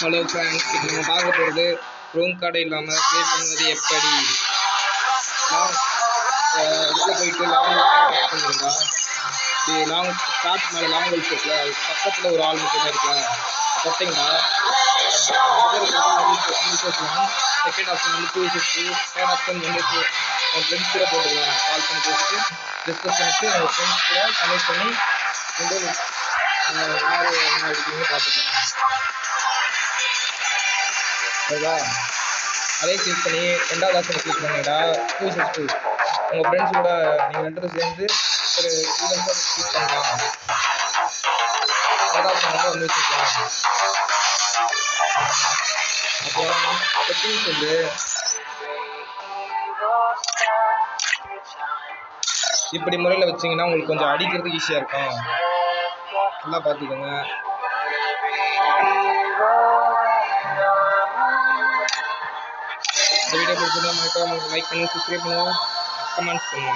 Hello friends, இப்போ நம்ம பார்க்க போகிறது ரூம் கார்டு இல்லாமல் ப்ளே பண்ணுவது எப்படி. இதில் போயிட்டு லாங் டச் பண்ணுங்களா, இப்படி லாங் ஸ்டார்ட் மேலே லாங் ஹோல்ஸ் இருக்குல்ல, அது பக்கத்தில் ஒரு ஆள் மட்டும் இருக்குல்ல, தொட்டிங்கன்னா செகண்ட் ஆப்ஷன் வந்து 2 தேர்ட் ஆப்ஷன் வந்து உங்கள் ஃப்ரெண்ட்ஸ் கூட போட்டுக்கலாம். கால் பண்ணி பேசிட்டு டிஸ்கஸ் பண்ணிவிட்டு உங்கள் ஃப்ரெண்ட்ஸ் கூட கனெக்ட் பண்ணி வந்து யார் என்ன இருக்குன்னு பார்த்துக்கலாம். ஓகேவா? அதே கிளிக் பண்ணி ரெண்டாவது ஆப்ஷனை கிளிக் பண்ணிட்டா 2 உங்கள் ஃப்ரெண்ட்ஸ் கூட நீங்கள் 2 பேரும் சேர்ந்து ஒரு 2 நிமிஷம் கிளிக் பண்ணலாம். தேர்ட் ஆப்ஷன் வந்து வச்சுக்கலாம். அப்புறம் செட்டிங்ஸ் வந்து இப்படி முறையில் வச்சிங்கன்னா உங்களுக்கு கொஞ்சம் அடிக்கிறதுக்கு ஈஸியாக இருக்கும். நல்லா பார்த்துக்கோங்க. இந்த வீடியோ பிடிச்சிருந்தா மறக்காம லைக் பண்ணுங்க, சப்ஸ்கிரைப் பண்ணுங்க, கமெண்ட்ஸ் பண்ணுங்க.